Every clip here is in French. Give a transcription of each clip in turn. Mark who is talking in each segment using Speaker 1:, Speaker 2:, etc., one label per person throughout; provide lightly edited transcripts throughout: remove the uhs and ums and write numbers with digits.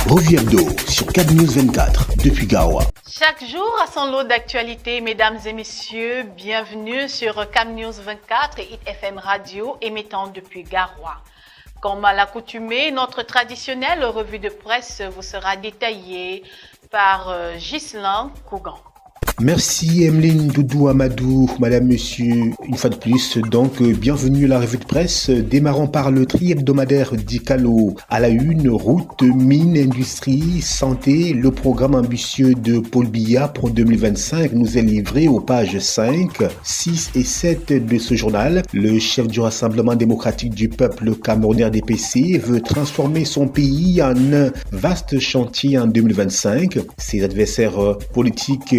Speaker 1: Revue Hebdo sur CAB News 24 depuis Garoua.
Speaker 2: Chaque jour a son lot d'actualités, mesdames et messieurs. Bienvenue sur CAB News 24 et Hit FM Radio émettant depuis Garoua. Comme à l'accoutumée, notre traditionnelle revue de presse vous sera détaillée par Ghislain Kougan.
Speaker 1: Merci Emeline Doudou Amadou, madame, monsieur, une fois de plus, donc bienvenue à la revue de presse, démarrant par le tri-hebdomadaire d'Icalo. À la une, route, mine, industrie, santé, le programme ambitieux de Paul Biya pour 2025 nous est livré aux pages 5, 6 et 7 de ce journal. Le chef du Rassemblement démocratique du peuple camerounais RDPC veut transformer son pays en un vaste chantier en 2025. Ses adversaires politiques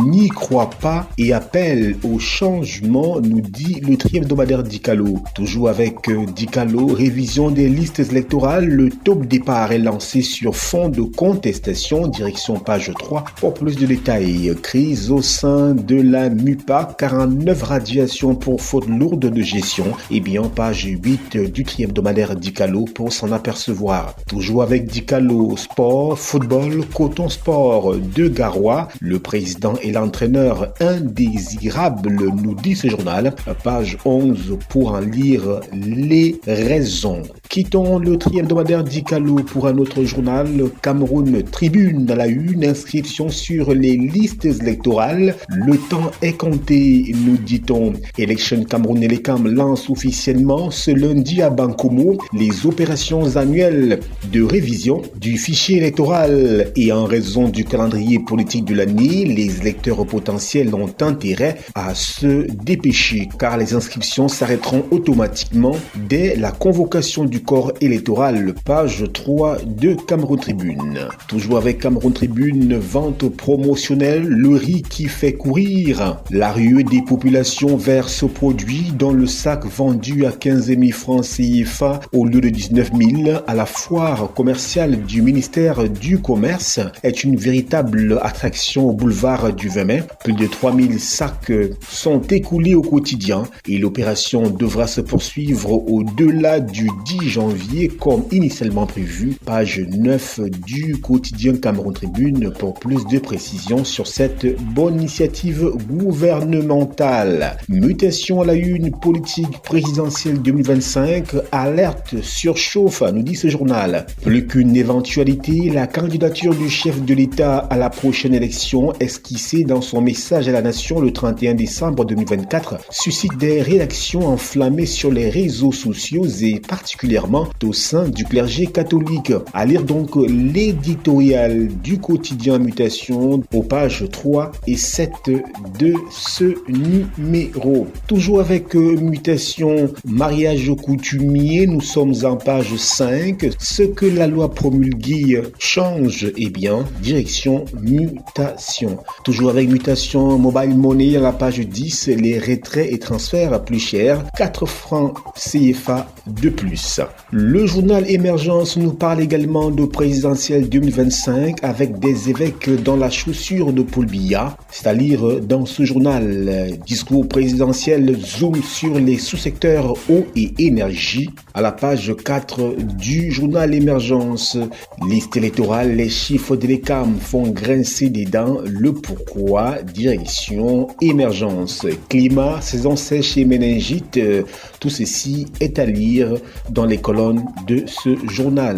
Speaker 1: n'y croit pas et appelle au changement, nous dit le tri-hebdomadaire d'Icalo. Toujours avec d'Icalo, révision des listes électorales, le top départ est lancé sur fond de contestation, direction page 3. Pour plus de détails, crise au sein de la MUPA, 49 radiations pour faute lourde de gestion, et bien page 8 du tri-hebdomadaire d'Icalo pour s'en apercevoir. Toujours avec d'Icalo, sport, football, coton sport de Garoua, le président et l'entraîneur indésirable, nous dit ce journal, page 11 pour en lire les raisons. Quittons le tri-hebdomadaire d'Icalo pour un autre journal, Cameroun Tribune à la une, inscription sur les listes électorales. Le temps est compté, nous dit-on. Election Cameroun Elecam lance officiellement ce lundi à Bankomo les opérations annuelles de révision du fichier électoral et en raison du calendrier politique de l'année, les électeurs potentiels ont intérêt à se dépêcher car les inscriptions s'arrêteront automatiquement dès la convocation du corps électoral, page 3 de Cameroun Tribune. Toujours avec Cameroun Tribune, vente promotionnelle, le riz qui fait courir. La ruée des populations vers ce produit dans le sac vendu à 15 000 francs CFA au lieu de 19 000 à la foire commerciale du ministère du Commerce est une véritable attraction au boulevard du 20 mai. Plus de 3000 sacs sont écoulés au quotidien et l'opération devra se poursuivre au-delà du 10 janvier comme initialement prévu. Page 9 du quotidien Cameroun Tribune pour plus de précisions sur cette bonne initiative gouvernementale. Mutation à la une, politique présidentielle 2025, alerte surchauffe, nous dit ce journal. Plus qu'une éventualité, la candidature du chef de l'État à la prochaine élection esquissée dans son message à la nation le 31 décembre 2024 suscite des réactions enflammées sur les réseaux sociaux et particulièrement au sein du clergé catholique. À lire donc l'éditorial du quotidien Mutation aux pages 3 et 7 de ce numéro. Toujours avec Mutation, mariage coutumier, nous sommes en page 5. Ce que la loi promulguée change, eh bien, direction Mutation. Toujours avec Mutation, Mobile Money à la page 10, les retraits et transferts plus chers, 4 francs CFA de plus. Le journal Émergence nous parle également de présidentielle 2025 avec des évêques dans la chaussure de Paul Biya, c'est-à-dire dans ce journal, discours présidentiel zoom sur les sous-secteurs eau et énergie à la page 4 du journal Émergence. Liste électorale, les chiffres de l'ECAM font grincer des dents, le pourquoi, direction Émergence. Climat, saison sèche et méningite, tout ceci est à lire dans les colonnes de ce journal.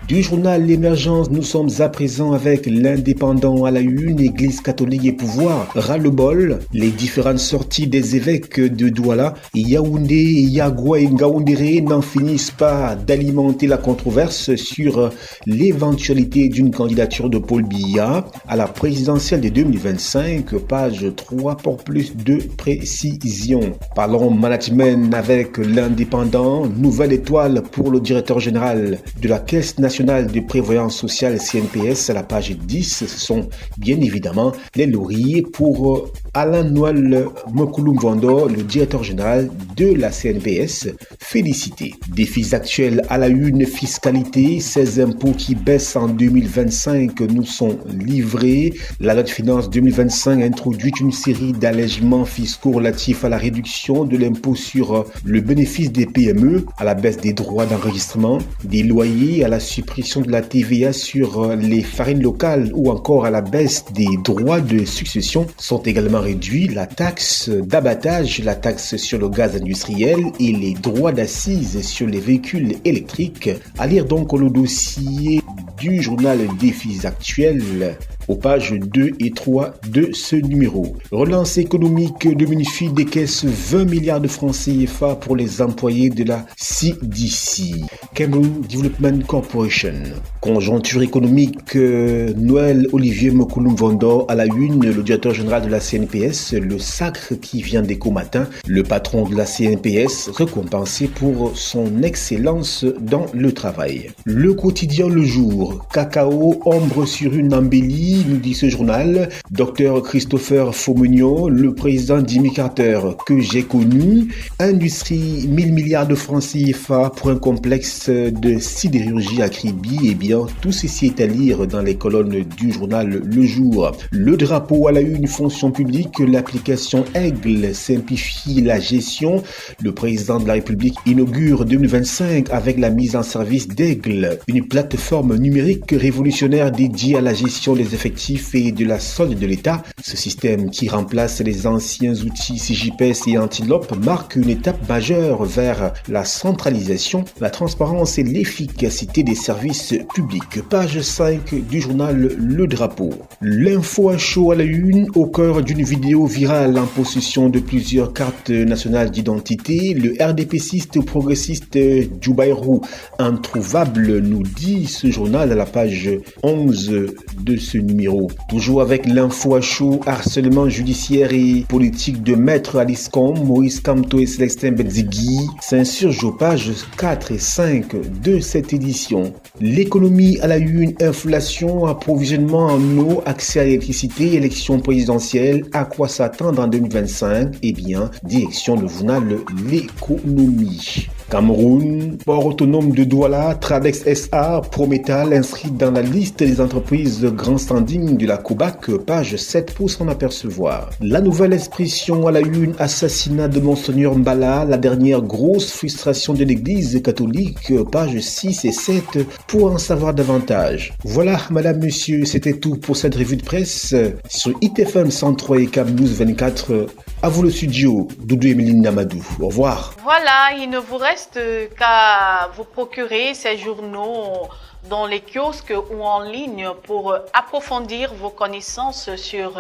Speaker 1: Du journal L'Émergence, nous sommes à présent avec l'Indépendant à la une, Église catholique et pouvoir, ras-le-bol, les différentes sorties des évêques de Douala, Yaoundé, Yagua et Ngaoundéré n'en finissent pas d'alimenter la controverse sur l'éventualité d'une candidature de Paul Biya à la présidentielle de 2025, page 3 pour plus de précision. Parlons management avec l'Indépendant, nouvelle étoile pour le directeur général de la Caisse nationale de prévoyance sociale CNPS à la page 10. Ce sont bien évidemment les lauriers pour Alain Noël Mokoulou-Mvondo, le directeur général de la CNPS. Félicité. Défis actuels à la une, fiscalité, ces impôts qui baissent en 2025 nous sont livrés. La loi de finances 2025 introduit une série d'allègements fiscaux relatifs à la réduction de l'impôt sur le bénéfice des PME, à la baisse des droits droits d'enregistrement, des loyers à la suppression de la TVA sur les farines locales ou encore à la baisse des droits de succession sont également réduits. La taxe d'abattage, la taxe sur le gaz industriel et les droits d'assises sur les véhicules électriques. À lire donc le dossier du journal Défis actuels aux pages 2 et 3 de ce numéro. Relance économique de Minifi décaisse 20 milliards de francs CFA pour les employés de la CDC, Cameroon Development Corporation. Conjoncture économique, Noël Olivier Mokouloum-Vondo à la une, le directeur général de la CNPS, le sacre qui vient d'Écho Matin, le patron de la CNPS récompensé pour son excellence dans le travail. Le quotidien Le Jour, cacao, ombre sur une embellie, nous dit ce journal. Dr Christopher Fomunio, le président Jimmy Carter que j'ai connu. Industrie, 1000 milliards de francs CFA pour un complexe de sidérurgie à Kribi. Eh bien, tout ceci est à lire dans les colonnes du journal Le Jour. Le drapeau à la une, fonction publique, l'application Aigle simplifie la gestion. Le président de la République inaugure 2025 avec la mise en service d'Aigle, une plateforme numérique révolutionnaire dédiée à la gestion des effectifs et de la solde de l'État. Ce système qui remplace les anciens outils CJPS et Antilope marque une étape majeure vers la centralisation, la transparence et l'efficacité des services publics. Page 5 du journal Le Drapeau. L'info à chaud à la une, au cœur d'une vidéo virale en possession de plusieurs cartes nationales d'identité, le RDPciste progressiste Djoubaïrou introuvable, nous dit ce journal à la page 11 de ce numéro. Toujours avec l'info à chaud, harcèlement judiciaire et politique de Maître Aliscom, Maurice Kamto et Célestin Benzigui s'insurgent aux pages 4 et 5 de cette édition. L'économie à la une, inflation, approvisionnement en eau, accès à l'électricité, élection présidentielle, à quoi s'attendre en 2025? Eh bien, direction le journal L'économie. Cameroun, port autonome de Douala, Tradex SA, Prométal inscrit dans la liste des entreprises grand standing de la COBAC, page 7 pour s'en apercevoir. La nouvelle expression à la une, assassinat de Monseigneur Mbala, la dernière grosse frustration de l'église catholique, page 6 et 7 pour en savoir davantage. Voilà, madame, monsieur, c'était tout pour cette revue de presse sur ITFM 103 et Cam News 24. À vous le studio, Doudou Emeline Namadou. Au revoir.
Speaker 2: Voilà, il ne vous reste qu'à vous procurer ces journaux dans les kiosques ou en ligne pour approfondir vos connaissances sur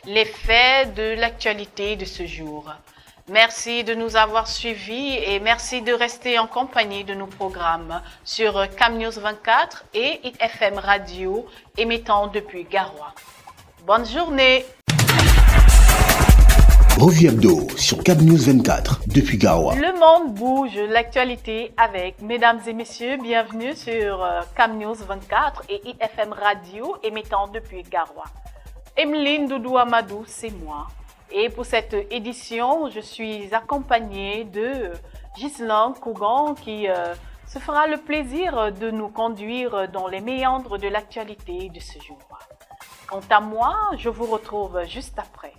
Speaker 2: les faits de l'actualité de ce jour. Merci de nous avoir suivis et merci de rester en compagnie de nos programmes sur Cam News 24 et ITFM Radio émettant depuis Garoua. Bonne journée!
Speaker 1: Revue hebdo sur Cam News 24 depuis Garoua.
Speaker 2: Le monde bouge, l'actualité avec mesdames et messieurs, bienvenue sur Cam News 24 et ITFM Radio émettant depuis Garoua. Emeline Doudou Amadou, c'est moi. Et pour cette édition, je suis accompagnée de Ghislain Kougan qui se fera le plaisir de nous conduire dans les méandres de l'actualité de ce jour. Quant à moi, je vous retrouve juste après.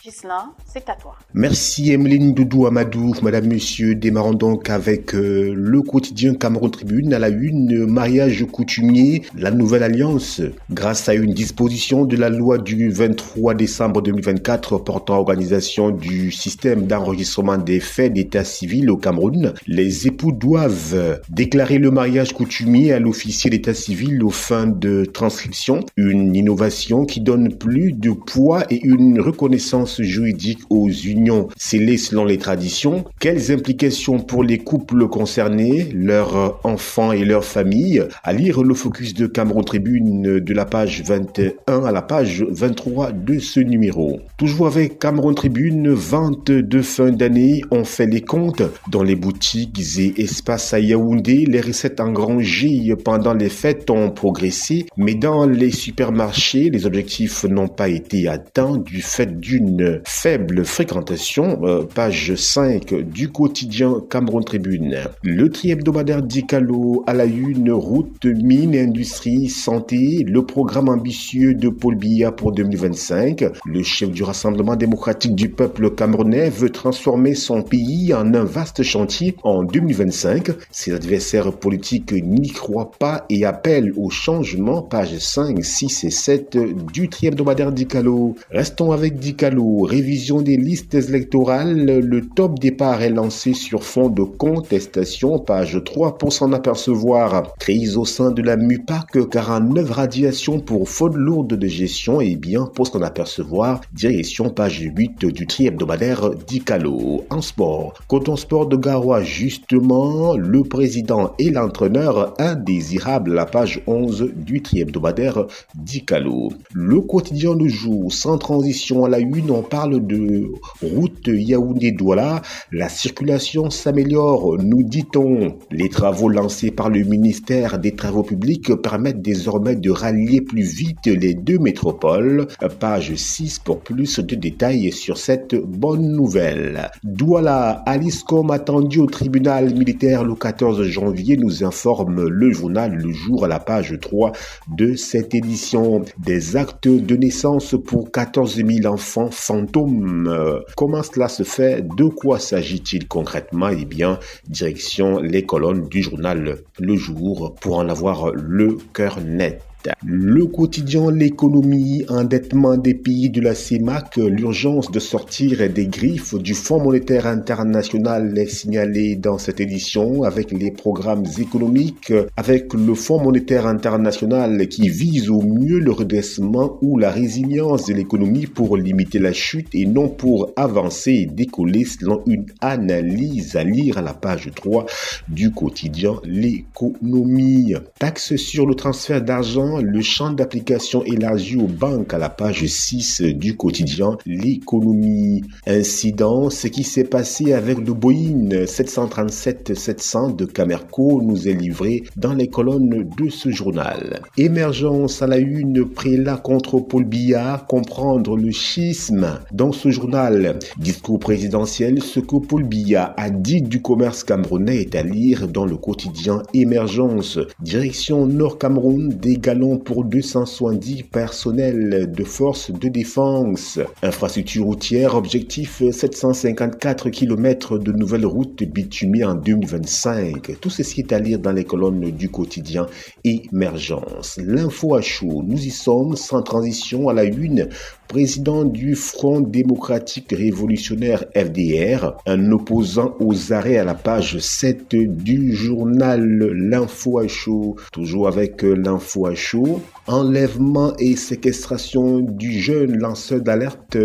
Speaker 2: Ghislain, c'est à toi.
Speaker 1: Merci Emeline Doudou Amadou, madame, monsieur. Démarrons donc avec le quotidien Cameroun Tribune à la une, mariage coutumier, la nouvelle alliance. Grâce à une disposition de la loi du 23 décembre 2024 portant organisation du système d'enregistrement des faits d'état civil au Cameroun, les époux doivent déclarer le mariage coutumier à l'officier d'état civil aux fins de transcription. Une innovation qui donne plus de poids et une reconnaissance juridique aux unions scellées selon les traditions. Quelles implications pour les couples concernés, leurs enfants et leurs familles? À lire le focus de Cameroun Tribune de la page 21 à la page 23 de ce numéro. Toujours avec Cameroun Tribune, vente de fin d'année, on fait les comptes. Dans les boutiques et espaces à Yaoundé, les recettes engrangées pendant les fêtes ont progressé, mais dans les supermarchés, les objectifs n'ont pas été atteints du fait d'une une faible fréquentation, page 5 du quotidien Cameroun Tribune. Le tri-hebdomadaire Dikalo à la une, route, mine, industrie, santé, le programme ambitieux de Paul Biya pour 2025. Le chef du Rassemblement démocratique du peuple camerounais veut transformer son pays en un vaste chantier en 2025. Ses adversaires politiques n'y croient pas et appellent au changement, page 5, 6 et 7 du tri-hebdomadaire Dikalo. Restons avec Dikalo. Révision des listes électorales. Le top départ est lancé sur fond de contestation, page 3 pour s'en apercevoir. Crise au sein de la MUPAC, 49 radiations pour faute lourde de gestion, et bien pour s'en apercevoir, direction page 8 du tri-hebdomadaire Dikalo. En sport, Coton Sport de Garoua, justement, le président et l'entraîneur indésirables, la page 11 du tri-hebdomadaire Dikalo. Le quotidien Le Jour, sans transition à la une, on parle de route Yaoundé-Douala. La circulation s'améliore, nous dit-on. Les travaux lancés par le ministère des Travaux publics permettent désormais de rallier plus vite les deux métropoles. Page 6 pour plus de détails sur cette bonne nouvelle. Douala, Aliscom attendu au tribunal militaire le 14 janvier, nous informe le journal Le Jour à la page 3 de cette édition. Des actes de naissance pour 14 000 enfants fantômes. Comment cela se fait? De quoi s'agit-il concrètement? Eh bien, direction les colonnes du journal Le Jour pour en avoir le cœur net. Le quotidien L'économie, endettement des pays de la CEMAC, l'urgence de sortir des griffes du Fonds monétaire international est signalée dans cette édition avec les programmes économiques, avec le Fonds monétaire international qui vise au mieux le redressement ou la résilience de l'économie pour limiter la chute et non pour avancer et décoller selon une analyse à lire à la page 3 du quotidien L'économie. Taxe sur le transfert d'argent, le champ d'application élargi aux banques à la page 6 du quotidien L'économie. Incident, ce qui s'est passé avec le Boeing 737-700 de Camerco nous est livré dans les colonnes de ce journal. Émergence à la une, prélat contre Paul Biya, comprendre le schisme. Dans ce journal, discours présidentiel, ce que Paul Biya a dit du commerce camerounais est à lire dans le quotidien Émergence. Direction Nord-Cameroun, des galons pour 270 personnels de forces de défense. Infrastructure routière, objectif 754 km de nouvelles routes bitumées en 2025. Tout ceci est à lire dans les colonnes du quotidien Émergence. L'info à chaud, nous y sommes, sans transition à la une. Président du Front démocratique révolutionnaire FDR, un opposant aux arrêts à la page 7 du journal L'Info à chaud. Toujours avec l'Info à chaud. Enlèvement et séquestration du jeune lanceur d'alerte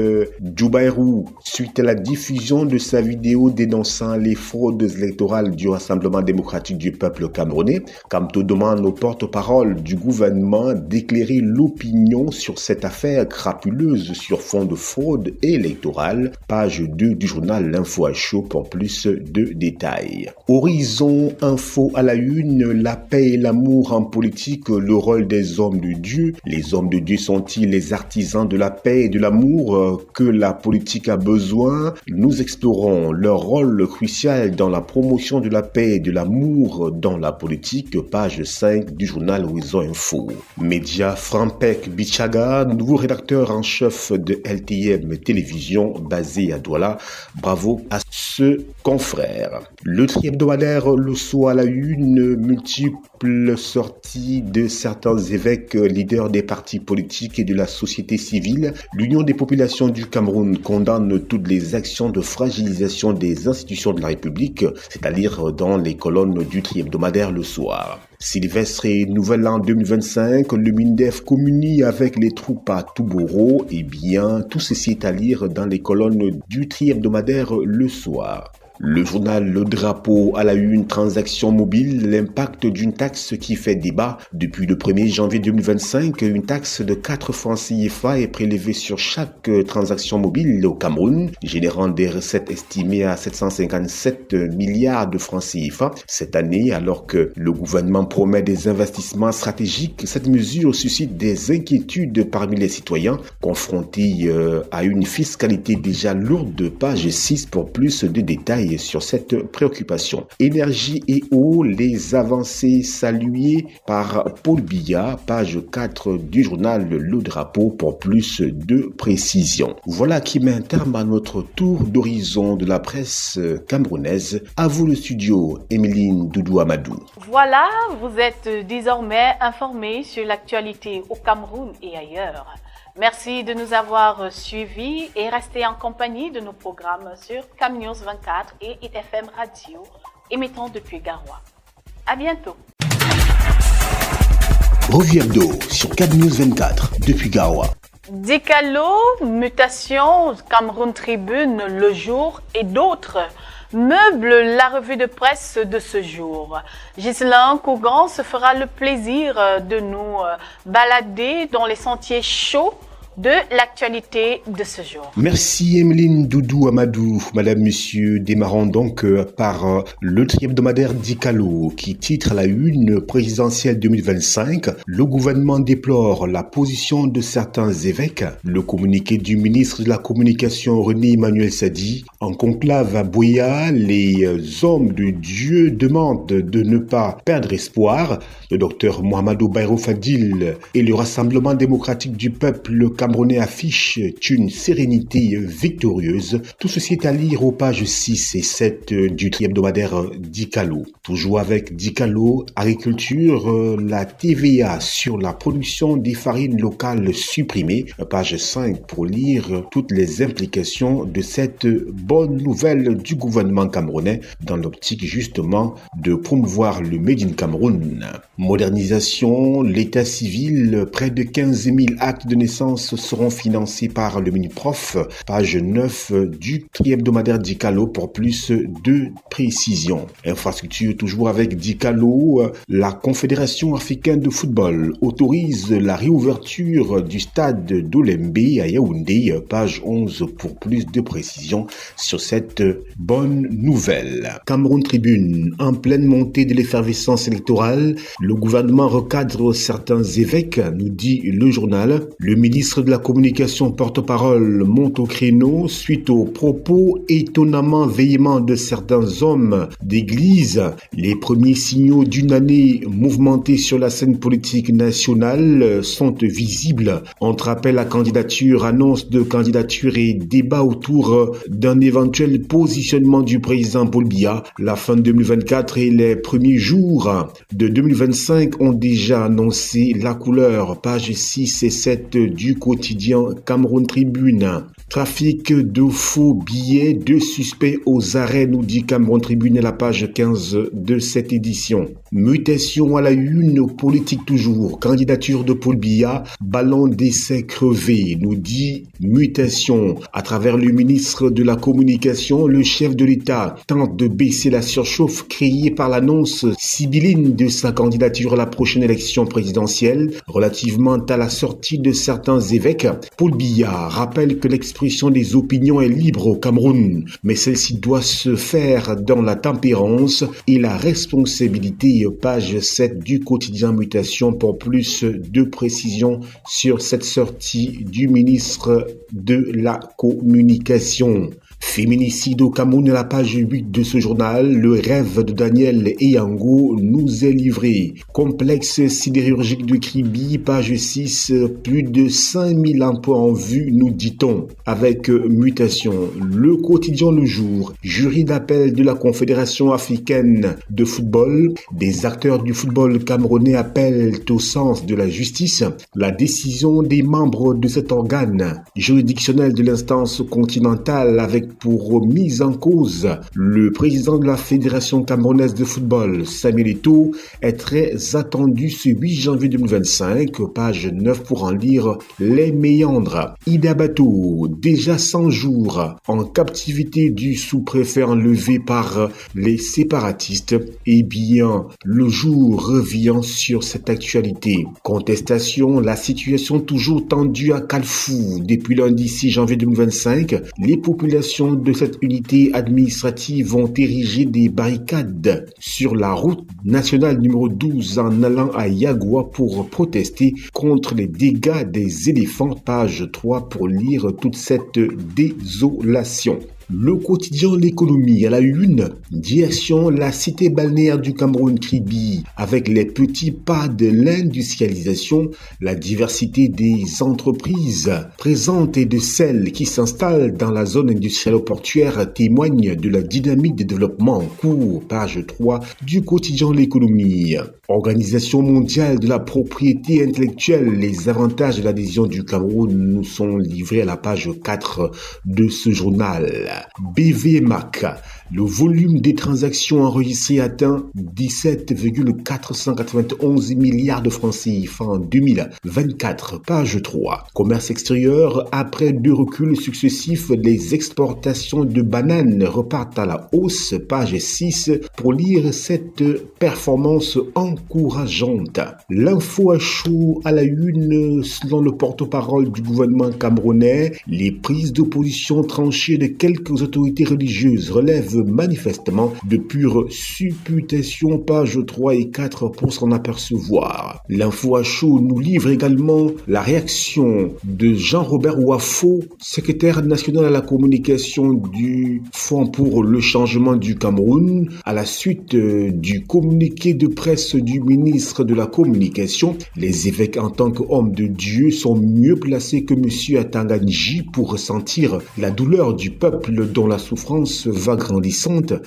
Speaker 1: Djoubairou suite à la diffusion de sa vidéo dénonçant les fraudes électorales du Rassemblement démocratique du peuple camerounais. Camto demande au porte-parole du gouvernement d'éclairer l'opinion sur cette affaire crapuleuse sur fond de fraude électorale. Page 2 du journal L'Info à chaud pour plus de détails. Horizon Info à la une, la paix et l'amour en politique, le rôle des hommes de Dieu. Les hommes de Dieu sont-ils les artisans de la paix et de l'amour que la politique a besoin? Nous explorons leur rôle crucial dans la promotion de la paix et de l'amour dans la politique, page 5 du journal Horizon Info. Média Frampek Bichaga, nouveau rédacteur en chef de LTM Télévision basé à Douala. Bravo à ce confrère. Le tri-hebdomadaire Le Soir à la une, multiples sorties de certains évêques leaders des partis politiques et de la société civile. L'Union des populations du Cameroun condamne toutes les actions de fragilisation des institutions de la République, c'est-à-dire dans les colonnes du tri-hebdomadaire Le Soir. Sylvestre et Nouvel An 2025, le MINDEF communie avec les troupes à Touboro. Eh bien, tout ceci est à lire dans les colonnes du tri-hebdomadaire Le Soir. Le journal Le Drapeau à la une, transaction mobile, l'impact d'une taxe qui fait débat. Depuis le 1er janvier 2025, une taxe de 4 francs CFA est prélevée sur chaque transaction mobile au Cameroun, générant des recettes estimées à 757 milliards de francs CFA. Cette année, alors que le gouvernement promet des investissements stratégiques, cette mesure suscite des inquiétudes parmi les citoyens, confrontés à une fiscalité déjà lourde. Page 6 pour plus de détails sur cette préoccupation. Énergie et eau, les avancées saluées par Paul Biya, page 4 du journal Le Drapeau pour plus de précision. Voilà qui met un terme à notre tour d'horizon de la presse camerounaise. À vous le studio, Emeline Doudou Amadou.
Speaker 2: Voilà, vous êtes désormais informés sur l'actualité au Cameroun et ailleurs. Merci de nous avoir suivis et restez en compagnie de nos programmes sur CamNews 24 et ITFM Radio, émettant depuis Garoua. À bientôt.
Speaker 1: Revue hebdo sur CamNews 24 depuis Garoua.
Speaker 2: Dicalo, mutation, Cameroun Tribune, Le Jour et d'autres meublent la revue de presse de ce jour. Ghislain Cougan se fera le plaisir de nous balader dans les sentiers chauds de l'actualité de ce jour.
Speaker 1: Merci Emeline Doudou Amadou. Madame, Monsieur, démarrons donc par le tri-hebdomadaire Dicalo qui titre à la une présidentielle 2025. Le gouvernement déplore la position de certains évêques. Le communiqué du ministre de la Communication René Emmanuel Sadi. En conclave à Boya, les hommes de Dieu demandent de ne pas perdre espoir. Le docteur Mohamedou Bayrou Fadil et le Rassemblement démocratique du peuple camerounais affichent une sérénité victorieuse. Tout ceci est à lire aux pages 6 et 7 du tri-hebdomadaire Dicalo. Toujours avec Dicalo, agriculture, la TVA sur la production des farines locales supprimée. Page 5 pour lire toutes les implications de cette bonne nouvelle du gouvernement camerounais dans l'optique justement de promouvoir le Made in Cameroun. Modernisation, l'état civil, près de 15 000 actes de naissance seront financés par le Miniprof. Page 9 du tri-hebdomadaire Dicalo pour plus de précision. Infrastructure toujours avec Dicalo, la Confédération africaine de football autorise la réouverture du stade d'Olembe à Yaoundé. Page 11 pour plus de précision sur cette bonne nouvelle. Cameroun Tribune, en pleine montée de l'effervescence électorale, le gouvernement recadre certains évêques, nous dit le journal. Le ministre de la Communication porte-parole monte au créneau suite aux propos étonnamment véhéments de certains hommes d'église. Les premiers signaux d'une année mouvementée sur la scène politique nationale sont visibles. Entre appel à candidature, annonce de candidature et débat autour d'un éventuel positionnement du président Paul Biya. La fin de 2024 et les premiers jours de 2025 ont déjà annoncé la couleur. Page 6 et 7 du quotidien Cameroun Tribune. Trafic de faux billets, 2 suspects aux arrêts, nous dit Cameroun Tribune à la page 15 de cette édition. Mutation à la une, politique toujours. Candidature de Paul Biya, ballon d'essai crevé, nous dit Mutation. À travers le ministre de la Communication, le chef de l'État tente de baisser la surchauffe créée par l'annonce sibylline de sa candidature à la prochaine élection présidentielle. Relativement à la sortie de certains évêques, Paul Biya rappelle que l'expression des opinions est libre au Cameroun, mais celle-ci doit se faire dans la tempérance et la responsabilité. Page 7 du quotidien Mutation pour plus de précisions sur cette sortie du ministre de la Communication. Féminicide au Cameroun à la page 8 de ce journal, le rêve de Daniel Eyango nous est livré. Complexe sidérurgique de Kribi, page 6, plus de 5000 emplois en vue, nous dit-on. Avec Mutation, le quotidien Le Jour, jury d'appel de la Confédération africaine de football, des acteurs du football camerounais appellent au sens de la justice la décision des membres de cet organe juridictionnel de l'instance continentale avec pour mise en cause. Le président de la Fédération camerounaise de football, Samuel Eto'o, est très attendu ce 8 janvier 2025, page 9 pour en lire les méandres. Ida Bato, déjà 100 jours en captivité du sous-préfet enlevé par les séparatistes. Eh bien, le jour revient sur cette actualité. Contestation, la situation toujours tendue à Kalfou. Depuis lundi 6 janvier 2025, les populations de cette unité administrative ont érigé des barricades sur la route nationale numéro 12 en allant à Yagua pour protester contre les dégâts des éléphants. Page 3 pour lire toute cette désolation. Le quotidien L'économie à la une, direction la cité balnéaire du Cameroun Kribi, avec les petits pas de l'industrialisation, la diversité des entreprises présentes et de celles qui s'installent dans la zone industrielle portuaire témoignent de la dynamique de développement en cours, page 3 du quotidien L'économie. Organisation mondiale de la propriété intellectuelle, les avantages de l'adhésion du Cameroun nous sont livrés à la page 4 de ce journal. BVMAC, le volume des transactions enregistrées atteint 17,491 milliards de francs CFA en 2024, page 3. Commerce extérieur, après 2 reculs successifs, les exportations de bananes repartent à la hausse, page 6, pour lire cette performance encourageante. L'info à chaud à la une, selon le porte-parole du gouvernement camerounais, les prises d'opposition tranchées de quelques autorités religieuses relèvent manifestement de pures supputations, pages 3 et 4 pour s'en apercevoir. L'info à chaud nous livre également la réaction de Jean-Robert Ouafo, secrétaire national à la communication du Fonds pour le changement du Cameroun, à la suite du communiqué de presse du ministre de la Communication. Les évêques en tant qu'hommes de Dieu sont mieux placés que M. Atanganji pour ressentir la douleur du peuple dont la souffrance va grandissante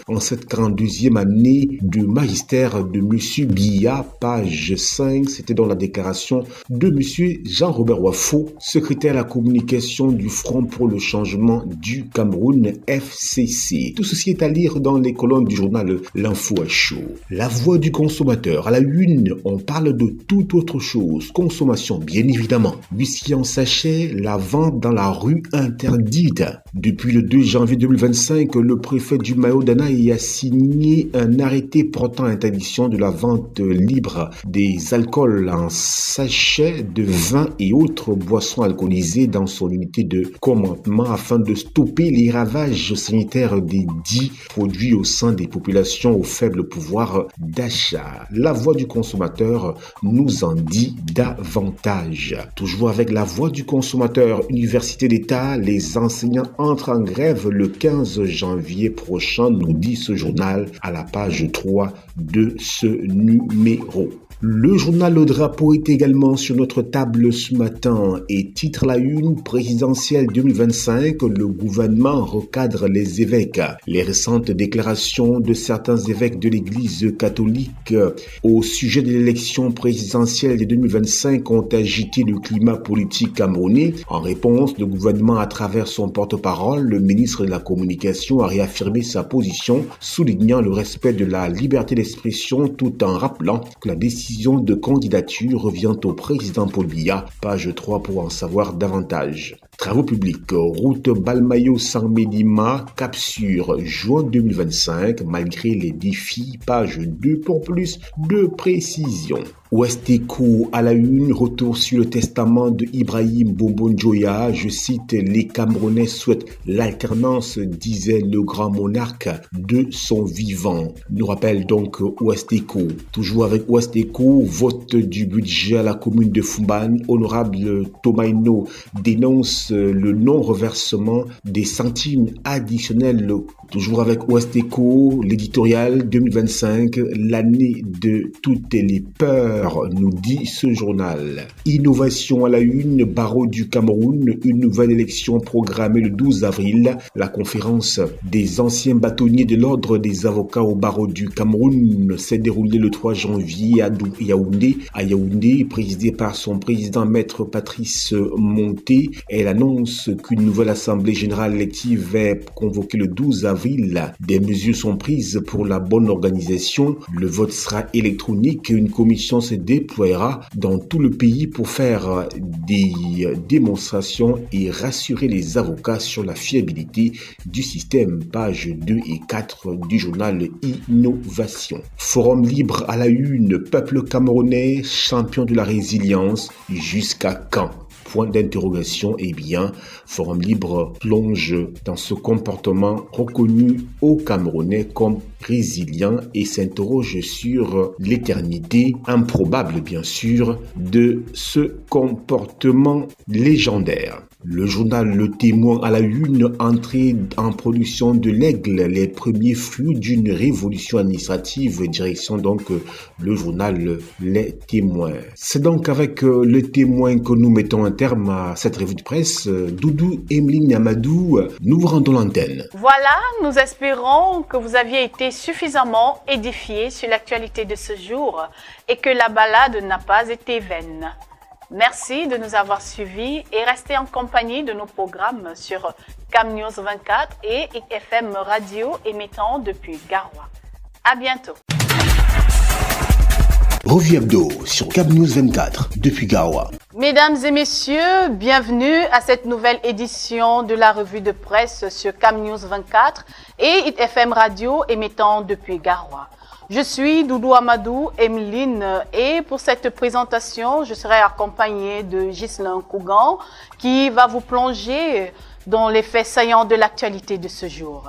Speaker 1: en cette 42e année de magistère de M. Biya, page 5. C'était dans la déclaration de M. Jean-Robert Ouafo, secrétaire à la communication du Front pour le changement du Cameroun, FCC. Tout ceci est à lire dans les colonnes du journal L'Info à chaud. La voix du consommateur. À la une, on parle de toute autre chose. Consommation, bien évidemment. Whisky en sachet, la vente dans la rue interdite. Depuis le 2 janvier 2025, le préfet du Mayo-Danaï a signé un arrêté portant interdiction de la vente libre des alcools en sachet, de vin et autres boissons alcoolisées dans son unité de commandement afin de stopper les ravages sanitaires des dits produits au sein des populations au faible pouvoir d'achat. La voix du consommateur nous en dit davantage. Toujours avec la voix du consommateur, Université d'État, les enseignants entrent en grève le 15 janvier prochain, nous dit ce journal à la page 3 de ce numéro. Le journal Le Drapeau est également sur notre table ce matin et titre la une présidentielle 2025, le gouvernement recadre les évêques. Les récentes déclarations de certains évêques de l'Église catholique au sujet de l'élection présidentielle de 2025 ont agité le climat politique camerounais. En réponse, le gouvernement, à travers son porte-parole, le ministre de la Communication, a réaffirmé sa position, soulignant le respect de la liberté d'expression tout en rappelant que la décision de candidature revient au président Paul Biya, page 3 pour en savoir davantage. Travaux publics, route Balmayo-San-Médima, Cap Sur, juin 2025, malgré les défis, page 2 pour plus de précision. Ouest Echo à la une, retour sur le testament de Ibrahim Bobo Njoya. Je cite, les Camerounais souhaitent l'alternance, disait le grand monarque de son vivant. Nous rappelle donc Ouest Echo. Toujours avec Ouest Echo, vote du budget à la commune de Fumban. Honorable Tomaino dénonce le non-reversement des centimes additionnels. Toujours avec Ouest Echo, l'éditorial 2025, l'année de toutes les peurs l'heure, nous dit ce journal. Innovation à la une, barreau du Cameroun, une nouvelle élection programmée le 12 avril. La conférence des anciens bâtonniers de l'ordre des avocats au barreau du Cameroun s'est déroulée le 3 janvier à Yaoundé, présidée par son président maître Patrice Monté. Elle annonce qu'une nouvelle assemblée générale élective est convoquée le 12 avril. Des mesures sont prises pour la bonne organisation. Le vote sera électronique et une commission se déploiera dans tout le pays pour faire des démonstrations et rassurer les avocats sur la fiabilité du système. Pages 2 et 4 du journal Innovation. Forum libre à la une, peuple camerounais, champion de la résilience, jusqu'à quand? Point d'interrogation. Eh bien, Forum Libre plonge dans ce comportement reconnu aux Camerounais comme résilient et s'interroge sur l'éternité, improbable bien sûr, de ce comportement légendaire. Le journal Le Témoin à la une, entrée en production de l'Aigle, les premiers flux d'une révolution administrative, direction donc le journal Les Témoins. C'est donc avec Le Témoin que nous mettons un terme à cette revue de presse. Doudou, Emeline Amadou, nous vous rendons l'antenne.
Speaker 2: Voilà, nous espérons que vous aviez été suffisamment édifiés sur l'actualité de ce jour et que la balade n'a pas été vaine. Merci de nous avoir suivis et restez en compagnie de nos programmes sur Cam News 24 et ITFM Radio émettant depuis Garoua. À bientôt.
Speaker 1: Revue hebdo sur Cam News 24 depuis Garoua.
Speaker 2: Mesdames et messieurs, bienvenue à cette nouvelle édition de la revue de presse sur Cam News 24 et ITFM Radio émettant depuis Garoua. Je suis Doudou Amadou, Emeline, et pour cette présentation, je serai accompagnée de Ghislain Kougan qui va vous plonger dans les faits saillants de l'actualité de ce jour.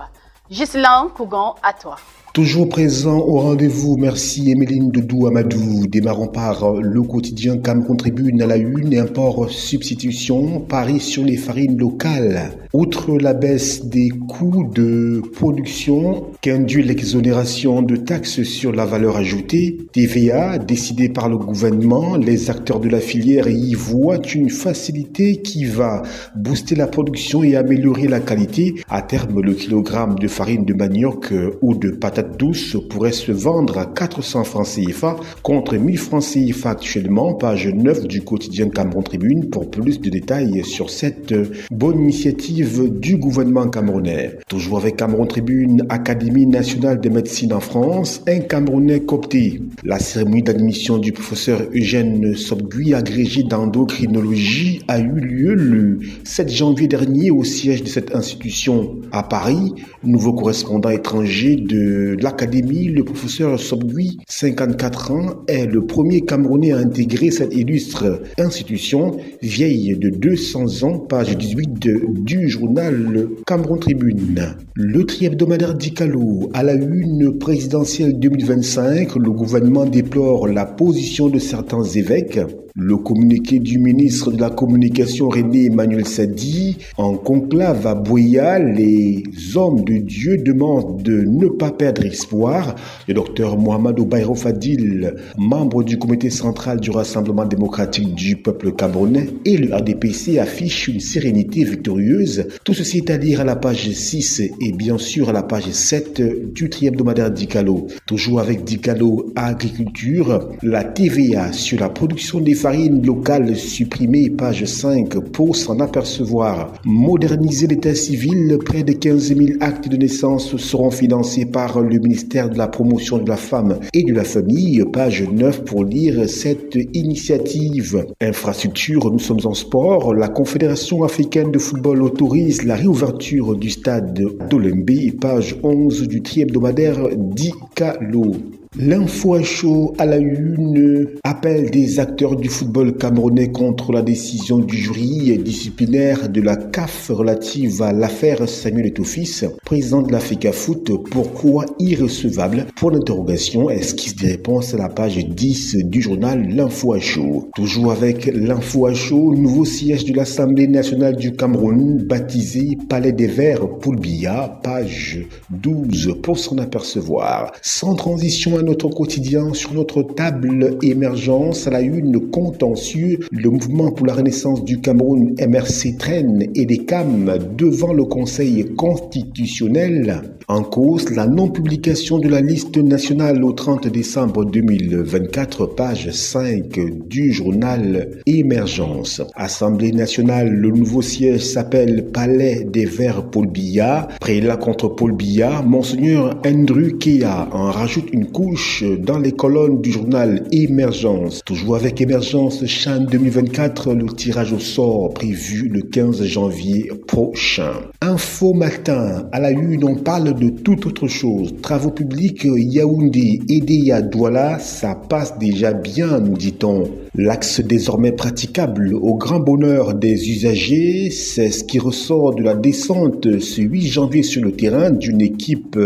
Speaker 2: Ghislain Kougan, à toi.
Speaker 1: Toujours présent au rendez-vous, merci Emeline Doudou Amadou. Démarrons par le quotidien Cameroun Tribune à la une, import substitution, pari sur les farines locales. Outre la baisse des coûts de production qu'induit l'exonération de taxes sur la valeur ajoutée, TVA, décidée par le gouvernement, les acteurs de la filière y voient une facilité qui va booster la production et améliorer la qualité. À terme, le kilogramme de farine de manioc ou de patates douces pourrait se vendre à 400 francs CFA contre 1000 francs CFA actuellement. Page 9 du quotidien Cameroun Tribune pour plus de détails sur cette bonne initiative du gouvernement camerounais. Toujours avec Cameroun Tribune, Académie nationale de médecine en France, un Camerounais coopté. La cérémonie d'admission du professeur Eugène Sobgui, agrégé d'endocrinologie, a eu lieu le 7 janvier dernier au siège de cette institution à Paris. Nouveau correspondant étranger de l'Académie, le professeur Sobgui, 54 ans, est le premier Camerounais à intégrer cette illustre institution, vieille de 200 ans, page 18 du journal Cameroun Tribune. Le tri-hebdomadaire Dicalo, à la une présidentielle 2025, le gouvernement déplore la position de certains évêques. Le communiqué du ministre de la Communication René Emmanuel Sadi, en conclave à Boya, les hommes de Dieu demandent de ne pas perdre espoir. Le docteur Mohamed Bayrou Fadil, membre du comité central du Rassemblement démocratique du peuple camerounais, et le RDPC affichent une sérénité victorieuse. Tout ceci est à lire à la page 6 et bien sûr à la page 7 du tri-hebdomadaire Dicalo. Toujours avec Dicalo Agriculture, la TVA sur la production des farines locales supprimée, page 5, pour s'en apercevoir. Moderniser l'état civil, près de 15 000 actes de naissance seront financés par le ministère de la Promotion de la Femme et de la Famille, page 9, pour lire cette initiative. Infrastructure, nous sommes en sport. La Confédération africaine de football autorise la réouverture du stade d'Olembe, page 11 du tri-hebdomadaire Dicalo. L'info à chaud à la une, appel des acteurs du football camerounais contre la décision du jury disciplinaire de la CAF relative à l'affaire Samuel Eto'o-Fils, président de l'Africa Foot. Pourquoi irrecevable? Pour l'interrogation, esquisse des réponses à la page 10 du journal L'info à chaud. Toujours avec l'info à chaud, nouveau siège de l'Assemblée nationale du Cameroun, baptisé Palais des Verts Poulbia, page 12 pour s'en apercevoir. Sans transition, à notre quotidien sur notre table émergence à la une contentieux. Le mouvement pour la renaissance du Cameroun MRC traîne et décame devant le Conseil constitutionnel. En cause, la non-publication de la liste nationale au 30 décembre 2024, page 5 du journal Émergence. Assemblée nationale, le nouveau siège s'appelle Palais des Verts Paul Biya. Prélat contre Paul Biya, Monseigneur Andrew Kea en rajoute une couche dans les colonnes du journal Émergence. Toujours avec Émergence, CHAN 2024, le tirage au sort prévu le 15 janvier prochain. Info matin, à la une, on parle de toute autre chose. Travaux publics Yaoundé, Edéa, Douala, ça passe déjà bien, nous dit-on. L'axe désormais praticable au grand bonheur des usagers, c'est ce qui ressort de la descente ce 8 janvier sur le terrain d'une équipe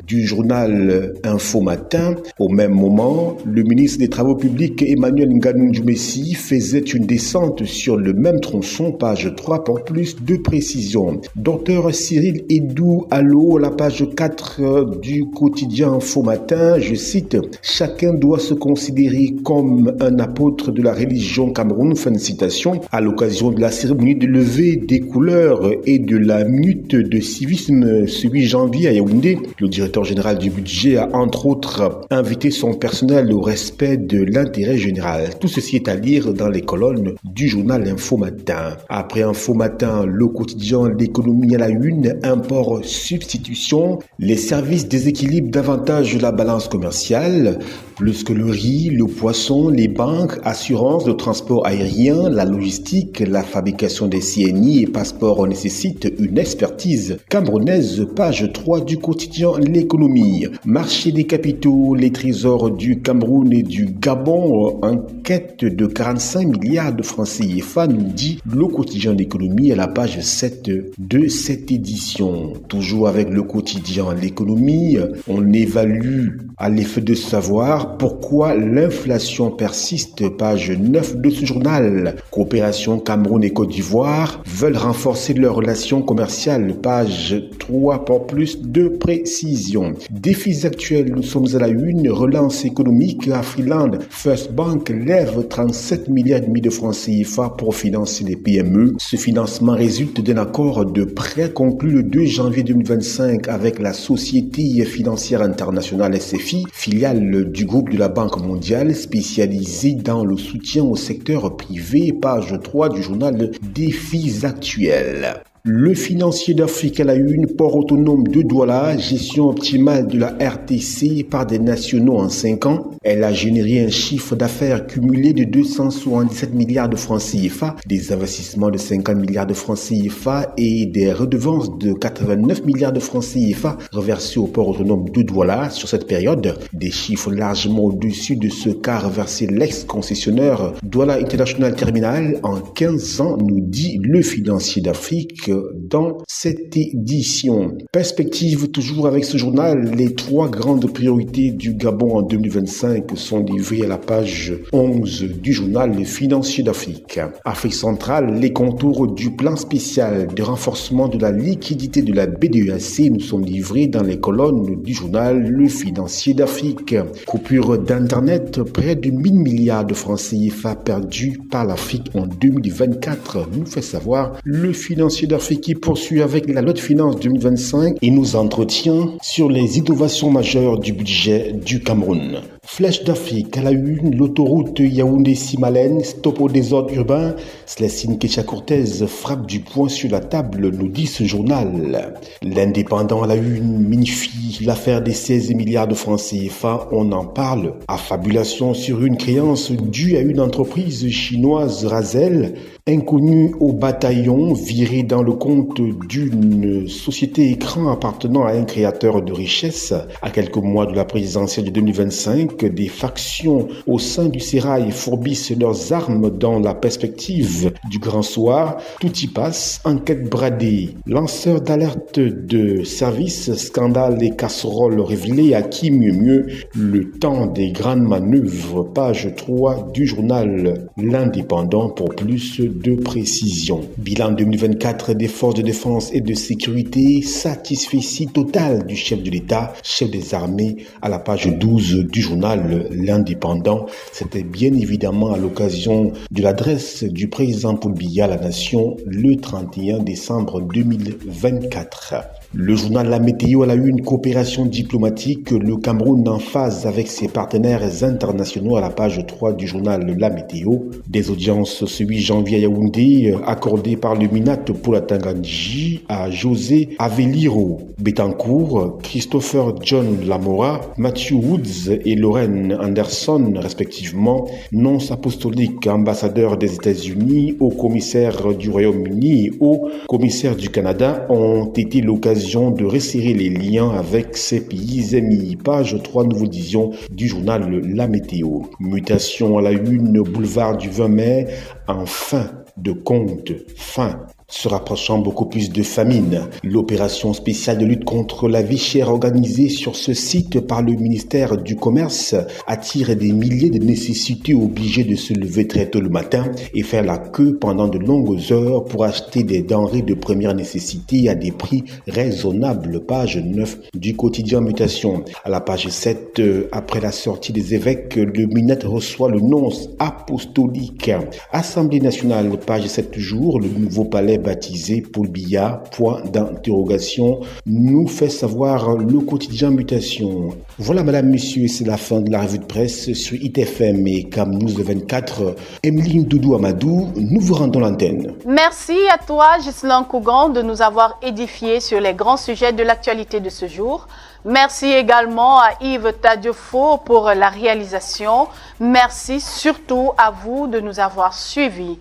Speaker 1: du journal Info Matin. Au même moment, le ministre des Travaux publics Emmanuel Nganou-Djoumessi faisait une descente sur le même tronçon, page 3 pour plus de précision. Docteur Cyril Edou Allo, la page 4 du quotidien Info Matin, je cite, « Chacun doit se considérer comme un apôtre de la religion Cameroun », fin de citation, à l'occasion de la cérémonie de levée des couleurs et de la minute de civisme ce 8 janvier à Yaoundé. Le directeur général du budget a entre autres invité son personnel au respect de l'intérêt général. Tout ceci est à lire dans les colonnes du journal Info Matin. Après Info Matin, le quotidien L'économie à la une, import substitution, les services déséquilibrent davantage la balance commerciale, plus que le riz, le poisson, les banques, assurances, le transport aérien, la logistique, la fabrication des CNI et passeports nécessitent une expertise camerounaise, page 3 du quotidien L'économie. Marché des capitaux, les trésors du Cameroun et du Gabon en quête de 45 milliards de francs CFA, nous dit le quotidien L'économie à la page 7 de cette édition. Toujours avec le quotidien L'économie, on évalue à l'effet de savoir pourquoi l'inflation persiste, page 9 de ce journal. Coopération Cameroun et Côte d'Ivoire veulent renforcer leurs relations commerciales, page 3 pour plus de précision. Défis actuels, nous sommes à la une, relance économique, Afriland First Bank lève 37 milliards et demi de francs CFA pour financer les PME. Ce financement résulte d'un accord de prêt conclu le 2 janvier 2025 avec la Société financière internationale SFI, filiale du groupe de la Banque mondiale spécialisée dans le soutien au secteur privé, page 3 du journal Défis actuels. Le financier d'Afrique à la une, port autonome de Douala, gestion optimale de la RTC par des nationaux en 5 ans. Elle a généré un chiffre d'affaires cumulé de 277 milliards de francs CFA, des investissements de 50 milliards de francs CFA et des redevances de 89 milliards de francs CFA reversés au port autonome de Douala sur cette période. Des chiffres largement au-dessus de ce qu'a reversé l'ex-concessionnaire Douala International Terminal en 15 ans, nous dit le financier d'Afrique dans cette édition. Perspective toujours avec ce journal, les 3 grandes priorités du Gabon en 2025 sont livrées à la page 11 du journal Le Financier d'Afrique. Afrique centrale, les contours du plan spécial de renforcement de la liquidité de la BDEAC nous sont livrés dans les colonnes du journal Le Financier d'Afrique. Coupure d'internet, près de 1000 milliards de francs CFA perdus par l'Afrique en 2024, nous fait savoir Le Financier d'Afrique qui poursuit avec la loi de finances 2025 et nous entretient sur les innovations majeures du budget du Cameroun. Flèche d'Afrique à la une, l'autoroute Yaoundé-Simalène, stop au désordre urbain. Célestine Kécha-Cortez frappe du poing sur la table, nous dit ce journal. L'Indépendant à la une minifie l'affaire des 16 milliards de francs CFA, on en parle. Affabulation sur une créance due à une entreprise chinoise Razel. Inconnu au bataillon, viré dans le compte d'une société écran appartenant à un créateur de richesse. À quelques mois de la présidentielle de 2025, que des factions au sein du sérail fourbissent leurs armes dans la perspective du grand soir. Tout y passe, enquête bradée. Lanceur d'alerte de service, scandale et casseroles révélés à qui mieux, le temps des grandes manœuvres, page 3 du journal L'Indépendant pour plus de précision. Bilan 2024 des forces de défense et de sécurité, satisfecit total du chef de l'État, chef des armées, à la page 12 du journal L'Indépendant. C'était bien évidemment à l'occasion de l'adresse du président Paul Biya à la nation le 31 décembre 2024. Le journal La Météo à la une, coopération diplomatique, le Cameroun en phase avec ses partenaires internationaux à la page 3 du journal La Météo. Des audiences ce 8 janvier à Yaoundé accordées par le Minat pour la Tanganyika à José Aveliro Betancourt, Christopher John Lamora, Matthew Woods et Lorraine Anderson respectivement, nonce apostolique, ambassadeur des États-Unis, haut commissaire du Royaume-Uni et haut commissaire du Canada ont été l'occasion de resserrer les liens avec ces pays amis. Page 3, nous vous disions, du journal La Météo. Mutation à la une, boulevard du 20 mai, en fin de compte, fin. Se rapprochant beaucoup plus de famine. L'opération spéciale de lutte contre la vie chère organisée sur ce site par le ministère du Commerce attire des milliers de nécessités obligés de se lever très tôt le matin et faire la queue pendant de longues heures pour acheter des denrées de première nécessité à des prix raisonnables. Page 9 du quotidien Mutation. À la page 7, après la sortie des évêques, le Minat reçoit le nonce apostolique. Assemblée nationale, page 7 jours, le nouveau palais baptisé Paul Biya, point d'interrogation, nous fait savoir le quotidien Mutation. Voilà madame, monsieur, c'est la fin de la revue de presse sur ITFM et Cam News 24. Emeline Doudou Amadou, nous vous rendons l'antenne.
Speaker 2: Merci à toi, Ghislain Kougan, de nous avoir édifiés sur les grands sujets de l'actualité de ce jour. Merci également à Yves Tadiofo pour la réalisation. Merci surtout à vous de nous avoir suivis.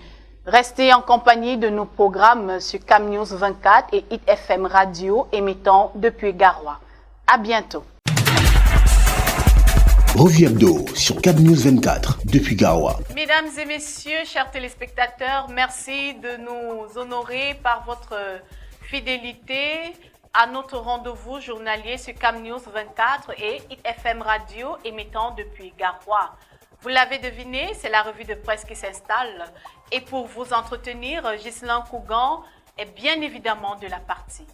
Speaker 2: Restez en compagnie de nos programmes sur Cam News 24 et Hit FM Radio émettant depuis Garoua. À bientôt.
Speaker 1: Revue hebdo sur Cam News 24 depuis Garoua.
Speaker 2: Mesdames et messieurs, chers téléspectateurs, merci de nous honorer par votre fidélité à notre rendez-vous journalier sur Cam News 24 et Hit FM Radio émettant depuis Garoua. Vous l'avez deviné, c'est la revue de presse qui s'installe. Et pour vous entretenir, Ghislain Kougan est bien évidemment de la partie.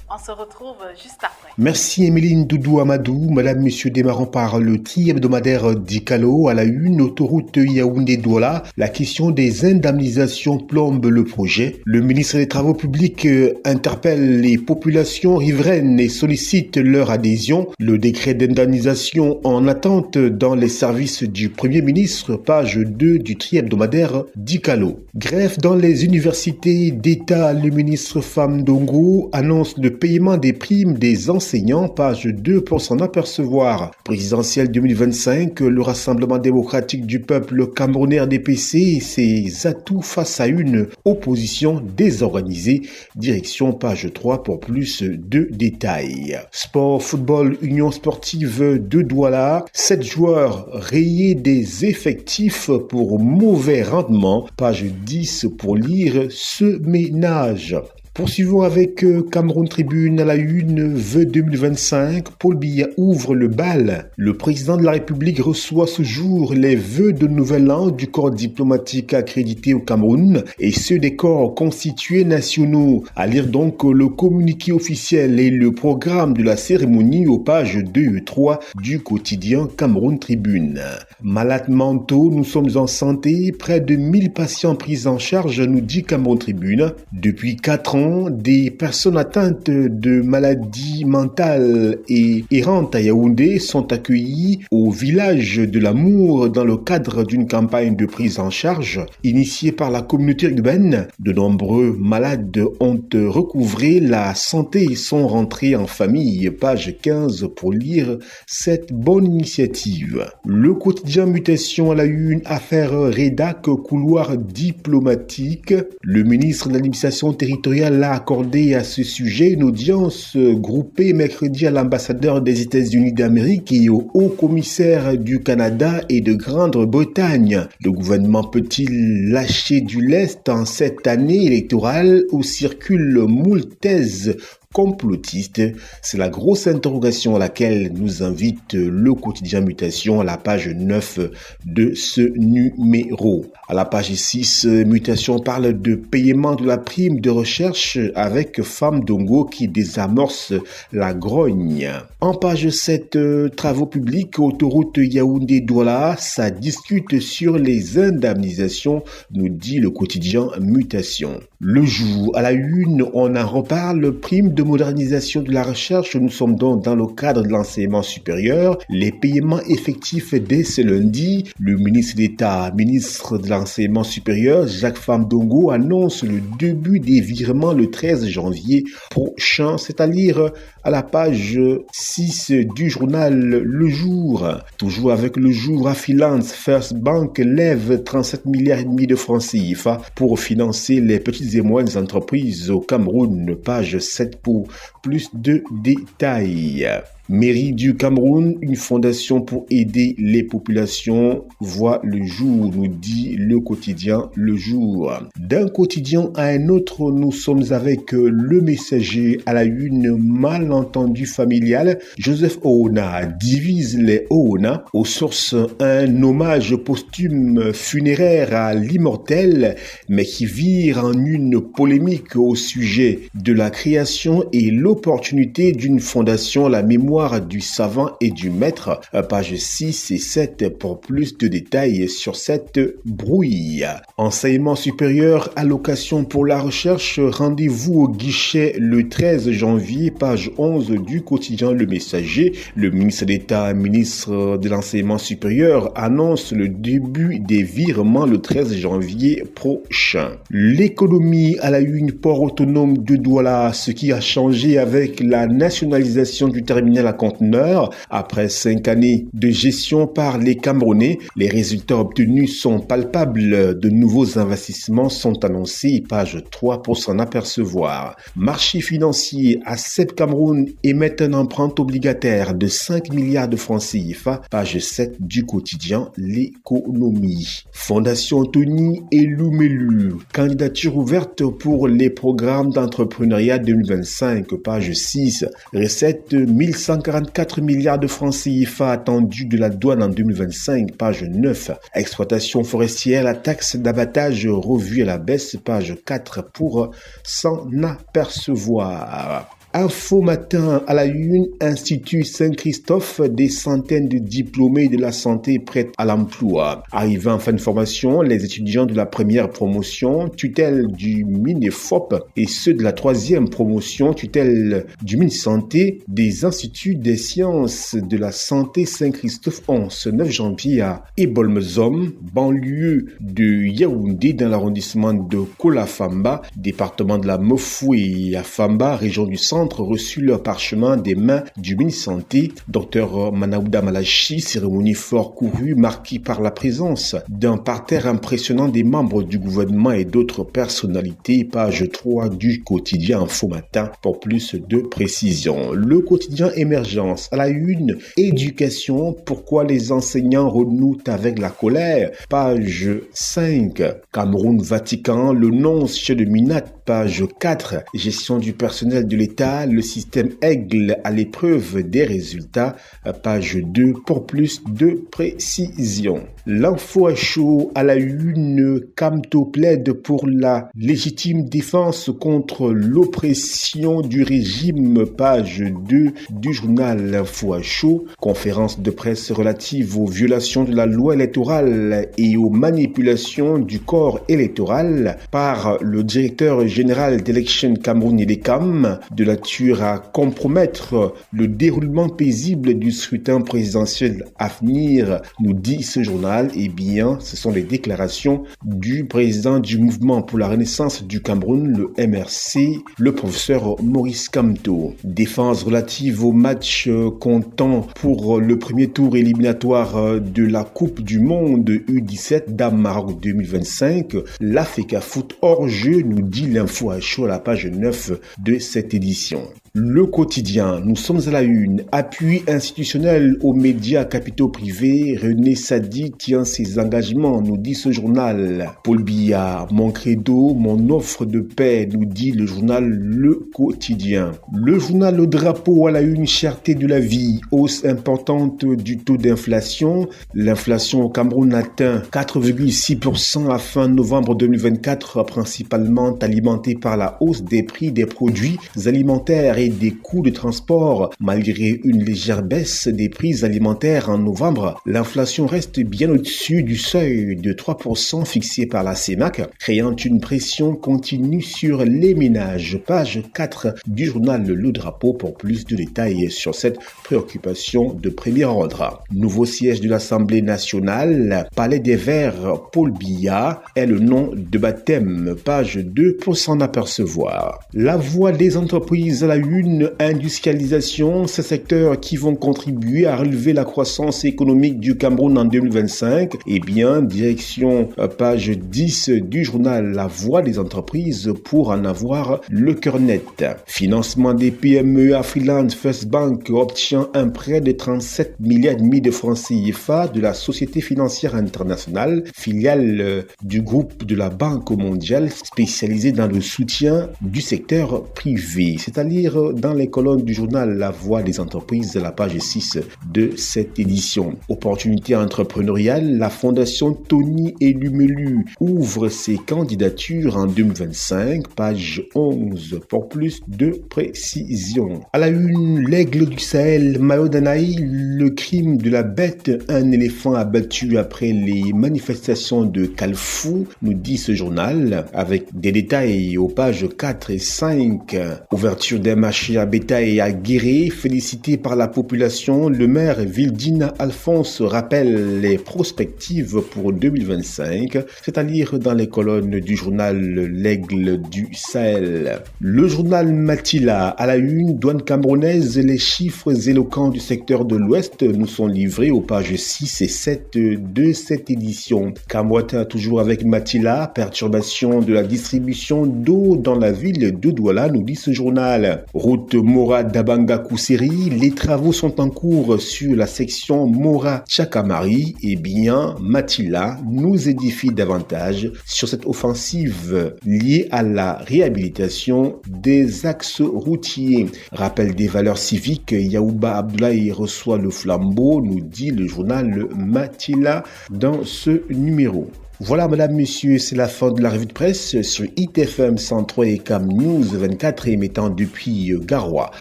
Speaker 2: On se retrouve juste après.
Speaker 1: Merci Emeline Doudou Amadou. Madame, monsieur, démarrons par le tri-hebdomadaire d'Ikalo à la une, autoroute Yaoundé-Douala. La question des indemnisations plombe le projet. Le ministre des Travaux publics interpelle les populations riveraines et sollicite leur adhésion. Le décret d'indemnisation en attente dans les services du Premier ministre, page 2 du tri-hebdomadaire d'Ikalo. Grève dans les universités d'État. Le ministre Famdongo annonce le paiement des primes des enseignants, page 2 pour s'en apercevoir. Présidentielle 2025, le Rassemblement démocratique du peuple camerounais RDPC et ses atouts face à une opposition désorganisée. Direction page 3 pour plus de détails. Sport, football, Union sportive de Douala. 7 joueurs rayés des effectifs pour mauvais rendement. Page 10 pour lire ce ménage. Poursuivons avec Cameroun Tribune à la une, vœux 2025. Paul Biya ouvre le bal. Le président de la République reçoit ce jour les vœux de nouvel an du corps diplomatique accrédité au Cameroun et ceux des corps constitués nationaux. À lire donc le communiqué officiel et le programme de la cérémonie aux pages 2 et 3 du quotidien Cameroun Tribune. Malades mentaux, nous sommes en santé. Près de 1000 patients pris en charge, nous dit Cameroun Tribune. Depuis 4 ans, des personnes atteintes de maladies mentales et errantes à Yaoundé sont accueillies au village de l'Amour dans le cadre d'une campagne de prise en charge initiée par la communauté urbaine. De nombreux malades ont recouvré la santé et sont rentrés en famille. Page 15 pour lire cette bonne initiative. Le quotidien Mutation à la une, affaire Redac, couloir diplomatique. Le ministre de l'administration territoriale tribunal a accordé à ce sujet une audience groupée mercredi à l'ambassadeur des États-Unis d'Amérique et au haut-commissaire du Canada et de Grande-Bretagne. Le gouvernement peut-il lâcher du lest en cette année électorale où circulent moult thèses complotiste? C'est la grosse interrogation à laquelle nous invite le quotidien Mutation à la page 9 de ce numéro. À la page 6, Mutation parle de paiement de la prime de recherche avec Femme Dongo qui désamorce la grogne. En page 7, travaux publics, autoroute Yaoundé-Douala, ça discute sur les indemnisations, nous dit le quotidien Mutation. Le jour, à la une, on en reparle, prime de modernisation de la recherche. Nous sommes donc dans le cadre de l'enseignement supérieur. Les paiements effectifs dès ce lundi. Le ministre d'État, ministre de l'enseignement supérieur, Jacques Famdongo, annonce le début des virements le 13 janvier prochain, c'est-à-dire à la page 6 du journal Le Jour. Toujours avec Le Jour, Affluence First Bank lève 37 milliards et demi de francs CFA pour financer les petites et moyennes entreprises au Cameroun. Page 7 pour plus de détails. Mairie du Cameroun, une fondation pour aider les populations, voit le jour, nous dit le quotidien Le Jour. D'un quotidien à un autre, nous sommes avec Le Messager à la une, malentendu familial. Joseph Oona divise les Oona. Aux sources, un hommage posthume funéraire à l'immortel, mais qui vire en une polémique au sujet de la création et l'opportunité d'une fondation, la mémoire du savant et du maître, page 6 et 7 pour plus de détails sur cette brouille. Enseignement supérieur, allocation pour la recherche, rendez-vous au guichet le 13 janvier, page 11 du quotidien Le Messager. Le ministre d'État, ministre de l'enseignement supérieur, annonce le début des virements le 13 janvier prochain. L'économie à la une, port autonome de Douala, ce qui a changé avec la nationalisation du terminal à conteneurs. Après 5 années de gestion par les Camerounais, les résultats obtenus sont palpables. De nouveaux investissements sont annoncés, page 3 pour s'en apercevoir. Marché financier, ASEP Cameroun émet un emprunt obligataire de 5 milliards de francs CFA, page 7 du quotidien L'économie. Fondation Tony et Loumelu, candidature ouverte pour les programmes d'entrepreneuriat 2025, page 6. Recettes 1144 milliards de francs CFA attendus de la douane en 2025, page 9. Exploitation forestière, la taxe d'abattage revue à la baisse, page 4 pour s'en apercevoir. Info Matin à la une, Institut Saint-Christophe, des centaines de diplômés de la santé prêts à l'emploi. Arrivés en fin de formation, les étudiants de la première promotion, tutelle du MINEFOP, et ceux de la troisième promotion, tutelle du MINSanté, des instituts des sciences de la santé Saint-Christophe ont ce 9 janvier à Ebolmezom, banlieue de Yaoundé, dans l'arrondissement de Kolafamba, département de la Mofoué à Famba, région du centre, reçu leur parchemin des mains du MINSanté. Dr Manaouda Malachi, cérémonie fort courue marquée par la présence d'un parterre impressionnant des membres du gouvernement et d'autres personnalités, page 3 du quotidien Info Matin pour plus de précision. Le quotidien Émergence à la une, éducation, pourquoi les enseignants renouent avec la colère, page 5. Cameroun Vatican, le nonce de Minat, page 4. Gestion du personnel de l'État, le système Aigle à l'épreuve des résultats, page 2 pour plus de précision. L'info à chaud à la une, Camto plaide pour la légitime défense contre l'oppression du régime, page 2 du journal L'info à chaud. Conférence de presse relative aux violations de la loi électorale et aux manipulations du corps électoral par le directeur général d'Election Cameroun EDECAM, de la nature à compromettre le déroulement paisible du scrutin présidentiel à venir, nous dit ce journal. Eh bien, ce sont les déclarations du président du mouvement pour la renaissance du Cameroun, le MRC, le professeur Maurice Kamto. Défense relative au match comptant pour le premier tour éliminatoire de la Coupe du Monde U17 Dames Maroc 2025. L'Africa Foot hors jeu, nous dit l'info info à chaud à la page 9 de cette édition. Le quotidien, nous sommes à la une. Appui institutionnel aux médias capitaux privés. René Sadi tient ses engagements, nous dit ce journal. Paul Biya, mon credo, mon offre de paix, nous dit le journal Le Quotidien. Le journal Le Drapeau à la une, cherté de la vie, hausse importante du taux d'inflation. L'inflation au Cameroun atteint 4,6% à fin novembre 2024, principalement alimentée par la hausse des prix des produits alimentaires et des coûts de transport. Malgré une légère baisse des prix alimentaires en novembre, l'inflation reste bien au-dessus du seuil de 3% fixé par la CEMAC, créant une pression continue sur les ménages. Page 4 du journal Le Drapeau pour plus de détails sur cette préoccupation de premier ordre. Nouveau siège de l'Assemblée nationale, Palais des Verts, Paul Biya est le nom de baptême. Page 2 pour s'en apercevoir. La voix des entreprises à la une, industrialisation, ces secteurs qui vont contribuer à relever la croissance économique du Cameroun en 2025. Eh bien, direction page 10 du journal La Voix des entreprises pour en avoir le cœur net. Financement des PME à Freeland, First Bank obtient un prêt de 37 milliards et demi de francs CFA de la Société financière internationale, filiale du groupe de la Banque mondiale spécialisée dans le soutien du secteur privé. C'est-à-dire dans les colonnes du journal La Voix des entreprises à la page 6 de cette édition. Opportunité entrepreneuriale, la fondation Tony Elumelu ouvre ses candidatures en 2025, page 11 pour plus de précision. À la une, l'aigle du Sahel, Mayo Danaï, le crime de la bête, un éléphant abattu après les manifestations de Kalfou, nous dit ce journal, avec des détails aux pages 4 et 5. Ouverture d'un marché à bétail à Guéré, félicité par la population, le maire Vildine Alphonse rappelle les prospectives pour 2025, c'est-à-dire dans les colonnes du journal L'Aigle du Sahel. Le journal Matila, à la une, douane camerounaise, les chiffres éloquents du secteur de l'Ouest nous sont livrés aux pages 6 et 7 de cette édition. Kamwata toujours avec Matila, perturbation de la distribution d'eau dans la ville de Douala, nous dit ce journal. Route Mora-Dabanga-Kousseri, les travaux sont en cours sur la section Mora-Tchakamari. Eh bien, Matila nous édifie davantage sur cette offensive liée à la réhabilitation des axes routiers. Rappel des valeurs civiques, Yaouba Abdoulaye reçoit le flambeau, nous dit le journal Matila dans ce numéro. Voilà, madame, monsieur, c'est la fin de la revue de presse sur ITFM 103 et Cam News 24 émettant depuis Garoua.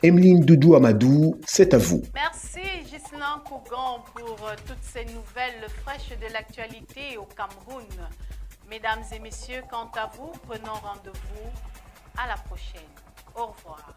Speaker 1: Emeline Doudou Amadou, c'est à vous.
Speaker 2: Merci, Ghislain Kougan, pour toutes ces nouvelles fraîches de l'actualité au Cameroun. Mesdames et messieurs, quant à vous, prenons rendez-vous à la prochaine. Au revoir.